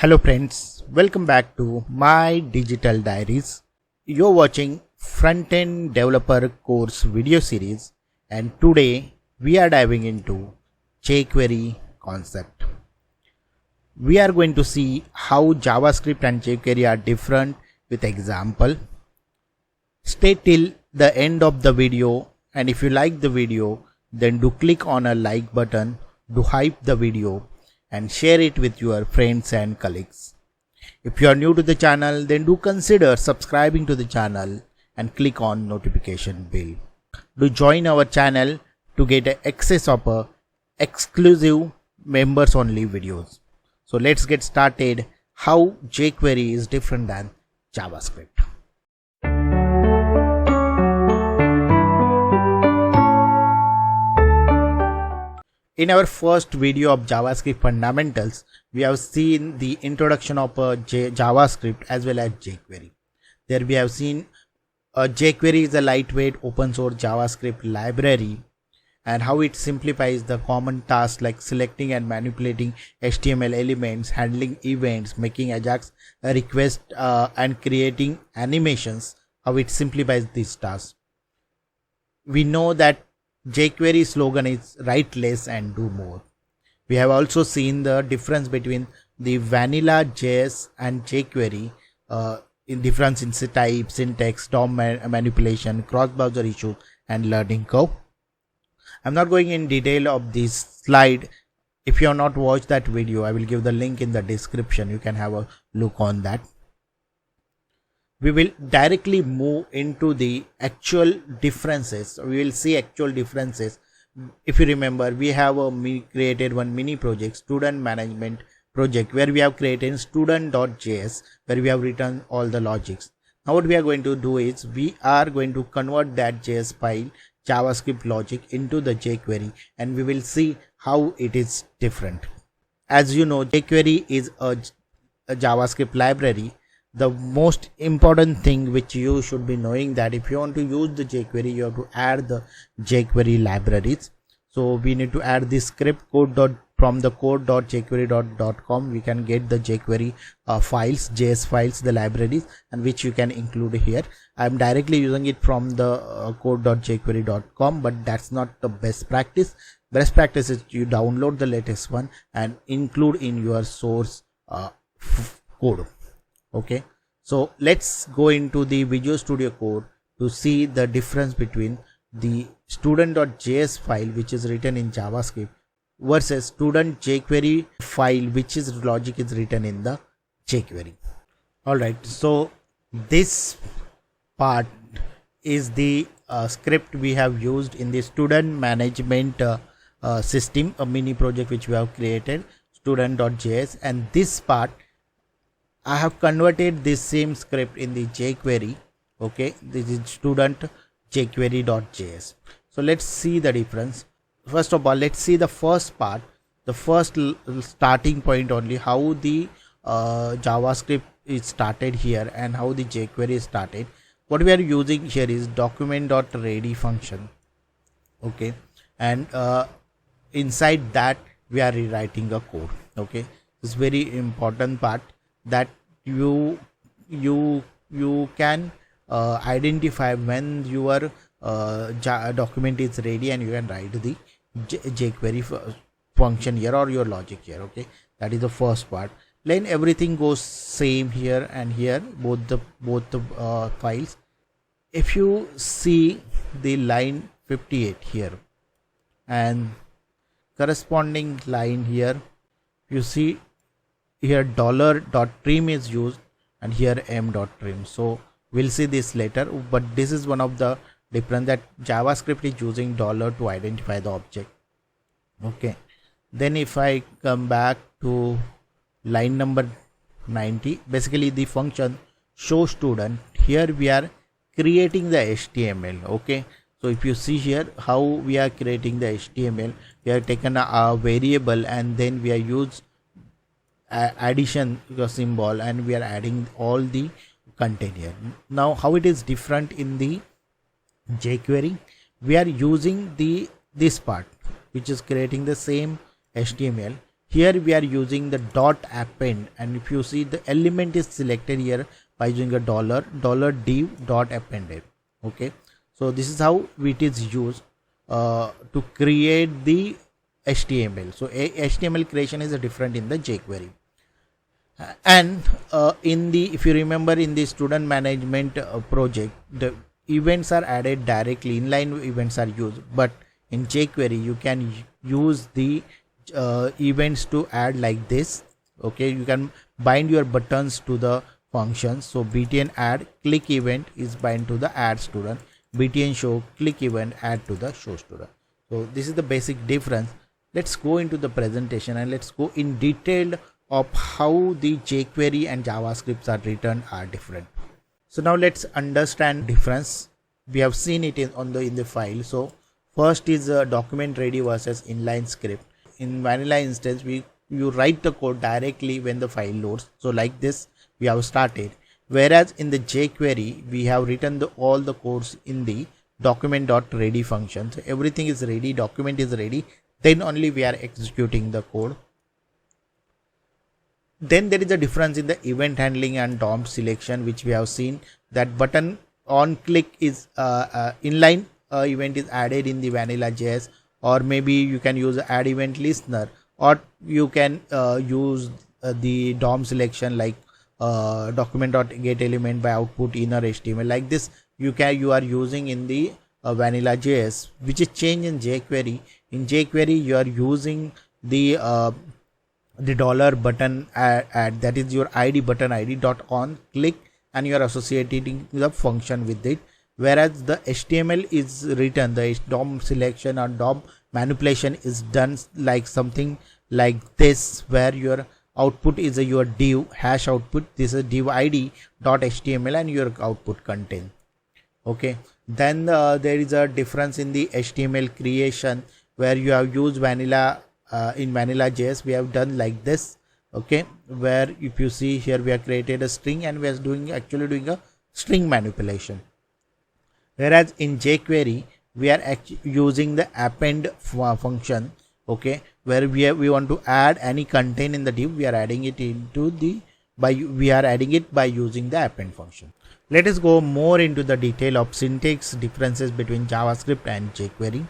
Hello friends, welcome back to my digital diaries. You're watching Frontend Developer Course video series, and today we are diving into jQuery concept. We are going to see how JavaScript and jQuery are different with example. Stay till the end of the video, and if you like the video, then do click on a like button, do hype the video and share it with your friends and colleagues. If you are new to the channel, then do consider subscribing to the channel and click on notification bell. Do join our channel to get access of exclusive members only videos. So let's get started how jQuery is different than JavaScript. In our first video of JavaScript fundamentals, we have seen the introduction of JavaScript as well as jQuery. There we have seen jQuery is a lightweight open source JavaScript library and how it simplifies the common tasks like selecting and manipulating HTML elements, handling events, making AJAX requests and creating animations, how it simplifies these tasks. We know that jQuery slogan is write less and do more. We have also seen the difference between the vanilla JS and jQuery in difference in type, syntax, DOM manipulation, cross-browser issues and learning curve. I'm not going in detail of this slide. If you have not watched that video, I will give the link in the description. You can have a look on that. We will directly move into the actual differences. We will see actual differences. If you remember, we have created one mini project, student management project, where we have created student.js, where we have written all the logics. Now what we are going to do is we are going to convert that JS file JavaScript logic into the jQuery, and we will see how it is different. As you know, jQuery is a JavaScript library. The most important thing which you should be knowing that if you want to use the jQuery, you have to add the jQuery libraries. So we need to add this script code from the code.jQuery.com. We can get the jQuery files, JS files, the libraries, and which you can include here. I'm directly using it from the code.jQuery.com, but that's not the best practice. Best practice is you download the latest one and include in your source code. Okay, so let's go into the Visual Studio Code to see the difference between the student.js file which is written in JavaScript versus student jQuery file which is logic is written in the jQuery. Alright, so this part is the script we have used in the student management system, a mini project which we have created, student.js, and this part I have converted this same script in the jQuery. Okay, this is student jQuery.js. So let's see the difference. First of all, let's see the first part, the first starting point only, how the JavaScript is started here and how the jQuery is started. What we are using here is document.ready function. Okay, and inside that we are rewriting a code. Okay, it's very important part that you can identify when your document is ready and you can write the jQuery function here or your logic here. Okay, that is the first part. Then everything goes same here and here, both the files. If you see the line 58 here and corresponding line here, you see here $.trim is used and here m.trim. So we'll see this later, but this is one of the difference that JavaScript is using dollar to identify the object. Okay, then if I come back to line number 90, basically the function show student, here we are creating the HTML. Okay, so if you see here how we are creating the HTML, we have taken a variable and then we are used addition symbol and we are adding all the content here. Now how it is different in the jQuery, we are using this part which is creating the same HTML. here we are using the dot append, and if you see the element is selected here by using a $div dot appended. Okay, so this is how it is used to create the HTML. So HTML creation is different in the jQuery. And in the, if you remember, in the student management project, the events are added directly, inline events are used, but in jQuery you can use the events to add like this. Okay, you can bind your buttons to the functions. So btn add click event is bind to the add student, btn show click event add to the show student. So this is the basic difference. Let's go into the presentation and let's go in detail of how the jQuery and JavaScripts are written are different. So now let's understand difference. We have seen it in the file. So first is document ready versus inline script. In vanilla instance, you write the code directly when the file loads. So like this we have started. Whereas in the jQuery we have written all the codes in the document.ready function. So everything is ready, document is ready, then only we are executing the code. Then there is a difference in the event handling and DOM selection, which we have seen that button on click is inline event is added in the vanilla JS, or maybe you can use add event listener, or you can use the DOM selection like document.get element by output inner HTML. Like this you are using in the vanilla JS, which is changed in jQuery. In jQuery you are using the dollar button add, that is your ID button ID dot on click, and you are associating the function with it. Whereas the HTML is written, the DOM selection or DOM manipulation is done like something like this, where your output is your div hash output. This is div ID dot HTML and your output content. Okay, then there is a difference in the HTML creation, where you have used vanilla. In vanilla JS we have done like this. Okay, where if you see here we have created a string and we are actually doing a string manipulation. Whereas in jQuery we are using the append function. Okay, where we want to add any content in the div, we are adding it into the by using the append function. Let us go more into the detail of syntax differences between JavaScript and jQuery.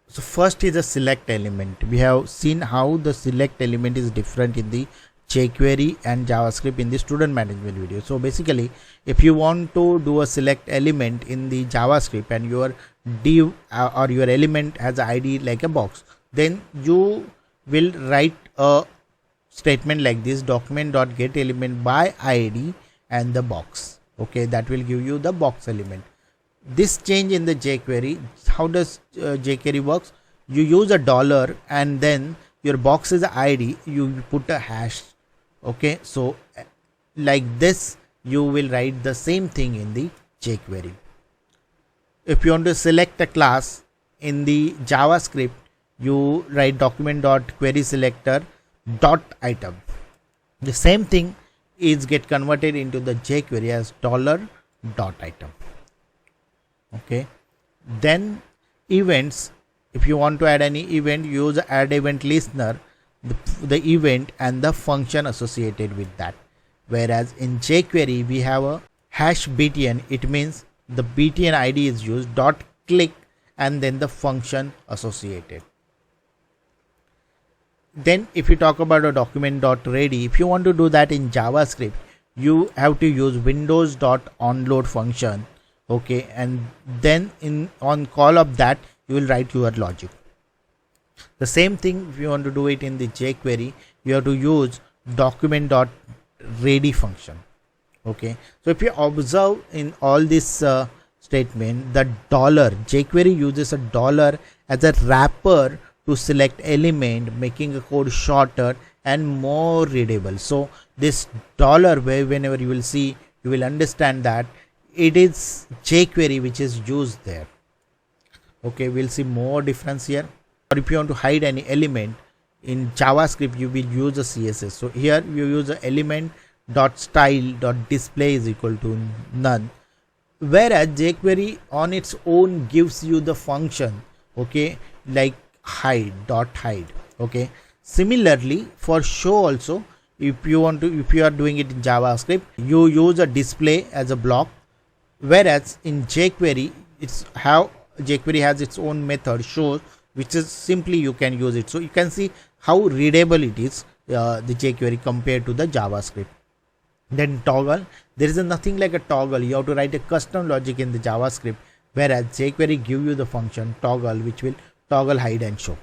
So first is a select element. We have seen how the select element is different in the jQuery and JavaScript in the student management video. So basically, if you want to do a select element in the JavaScript and your div or your element has an ID like a box, then you will write a statement like this: document.get element by ID and the box. Okay, that will give you the box element. This change in the jQuery, how does jQuery works? You use a dollar and then your box is ID, you put a hash. Okay, so like this you will write the same thing in the jQuery. If you want to select a class in the JavaScript, you write document.querySelector.item. The same thing is get converted into the jQuery as $.item. Okay, then events, if you want to add any event, you use add event listener, the event and the function associated with that. Whereas in jQuery we have a hash btn, it means the btn ID is used, .click and then the function associated. Then if you talk about a document.ready, if you want to do that in JavaScript, you have to use windows.onload function. Okay, and then on call of that you will write your logic. The same thing if you want to do it in the jQuery, you have to use document.ready function. Okay, so if you observe in all this statement, the jQuery uses a dollar as a wrapper to select element, making a code shorter and more readable. So this dollar, where whenever you will see, you will understand that it is jQuery which is used there. Okay, we'll see more difference here. Or if you want to hide any element in JavaScript, you will use a CSS. So here you use a element.style.display is equal to none, whereas jQuery on its own gives you the function, okay, like hide. Okay, similarly for show also, if you are doing it in JavaScript, you use a display as a block, whereas in jQuery it's how jQuery has its own method shows, which is simply you can use it. So you can see how readable it is, the jQuery compared to the JavaScript. Then toggle, there is nothing like a toggle. You have to write a custom logic in the JavaScript, whereas jQuery give you the function toggle, which will toggle hide and show.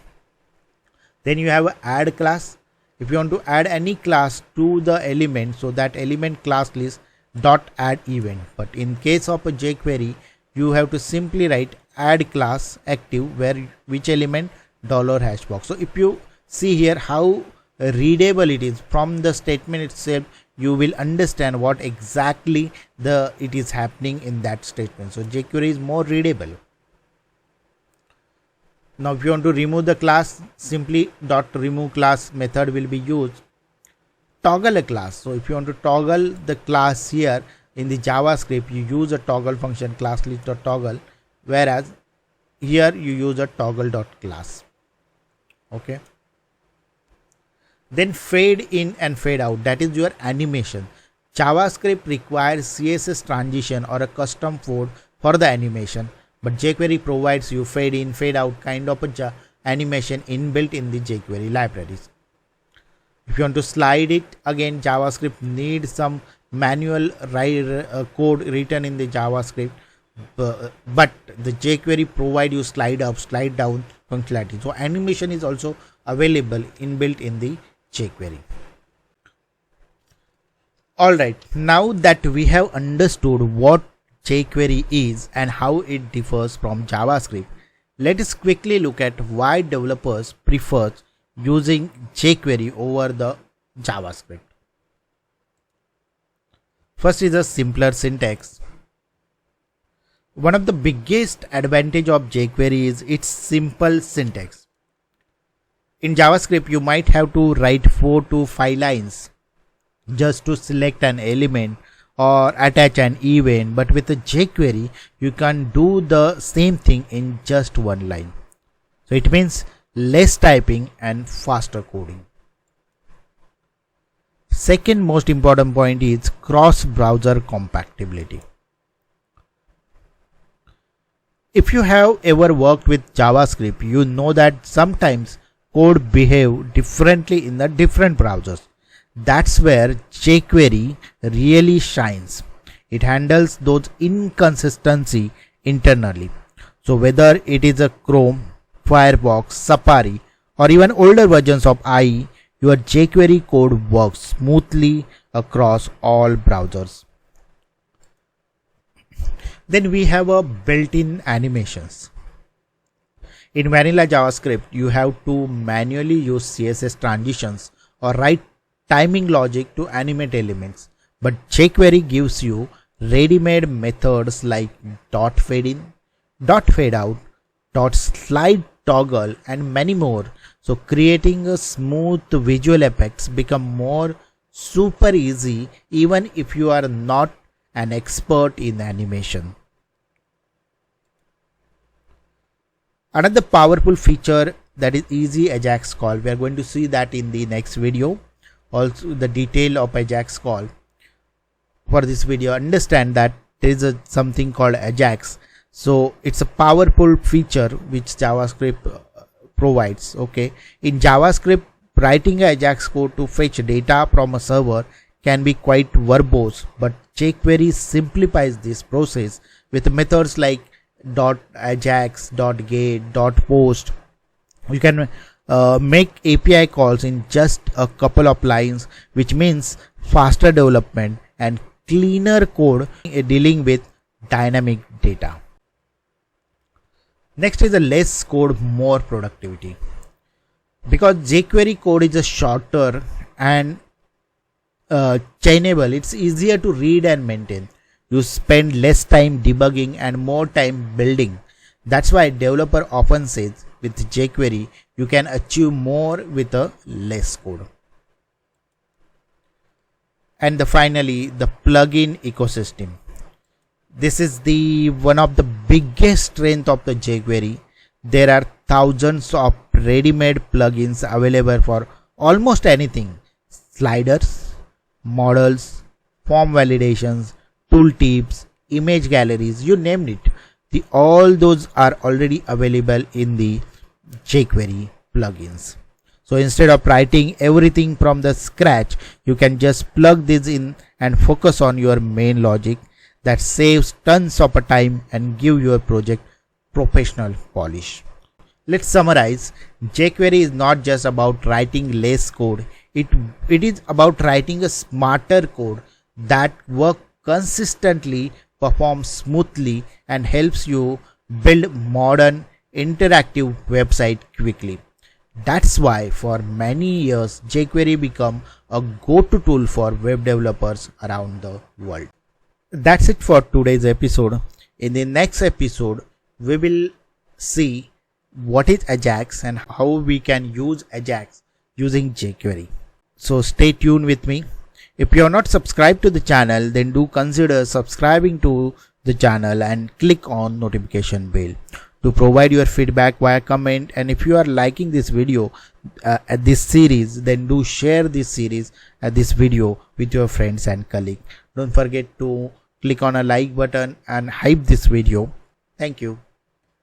Then you have a add class. If you want to add any class to the element, so that element class list dot add event. But in case of a jQuery, you have to simply write add class active, where which element $hashbox. So if you see here how readable it is from the statement itself, you will understand what exactly it is happening in that statement. So jQuery is more readable. Now if you want to remove the class, simply dot remove class method will be used. Toggle a class. So if you want to toggle the class here in the JavaScript, you use a toggle function class list dot toggle, whereas here you use a toggle dot class. Okay. Then fade in and fade out, that is your animation. JavaScript requires CSS transition or a custom code for the animation, but jQuery provides you fade in, fade out kind of a animation inbuilt in the jQuery libraries. If you want to slide it, again JavaScript needs some manual code written in the JavaScript, but the jQuery provide you slide up, slide down functionality. So animation is also available inbuilt in the jQuery. Alright, now that we have understood what jQuery is and how it differs from JavaScript, let us quickly look at why developers prefer using jQuery over the JavaScript. First is a simpler syntax. One of the biggest advantage of jQuery is its simple syntax. In JavaScript, you might have to write 4 to 5 lines just to select an element or attach an event, but with a jQuery, you can do the same thing in just one line. So it means less typing and faster coding. Second most important point is cross-browser compatibility. If you have ever worked with JavaScript, you know that sometimes code behave differently in the different browsers. That's where jQuery really shines. It handles those inconsistency internally. So whether it is a Chrome, Firefox, Safari, or even older versions of IE, your jQuery code works smoothly across all browsers. Then we have a built-in animations. In vanilla JavaScript, you have to manually use CSS transitions or write timing logic to animate elements. But jQuery gives you ready-made methods like dot fade in, dot fade out, dot slide toggle, and many more. So creating a smooth visual effects become more super easy even if you are not an expert in animation. Another powerful feature that is easy AJAX call. We are going to see that in the next video. Also the detail of AJAX call. For this video, understand that there is something called AJAX. So it's a powerful feature which JavaScript provides. Okay, in JavaScript, writing a AJAX code to fetch data from a server can be quite verbose, but jQuery simplifies this process with methods like .ajax, .get, .post. You can make API calls in just a couple of lines, which means faster development and cleaner code dealing with dynamic data. Next is a less code, more productivity. Because jQuery code is a shorter and chainable, it's easier to read and maintain. You spend less time debugging and more time building. That's why developer often says with jQuery you can achieve more with a less code. And finally, the plugin ecosystem. This is the one of the biggest strength of the jQuery. There are thousands of ready-made plugins available for almost anything: sliders, models, form validations, tooltips, image galleries, you name it. All those are already available in the jQuery plugins. So instead of writing everything from the scratch, you can just plug this in and focus on your main logic. That saves tons of time and give your project professional polish. Let's summarize. jQuery is not just about writing less code. It is about writing a smarter code that works consistently, performs smoothly, and helps you build modern interactive website quickly. That's why for many years jQuery became a go-to tool for web developers around the world. That's it for today's episode. In the next episode, we will see what is AJAX and how we can use AJAX using jQuery. So stay tuned with me. If you are not subscribed to the channel, then do consider subscribing to the channel and click on notification bell to provide your feedback via comment. And if you are liking this video at this series, then do share this series this video with your friends and colleagues. Don't forget to click on a like button and hype this video. Thank you.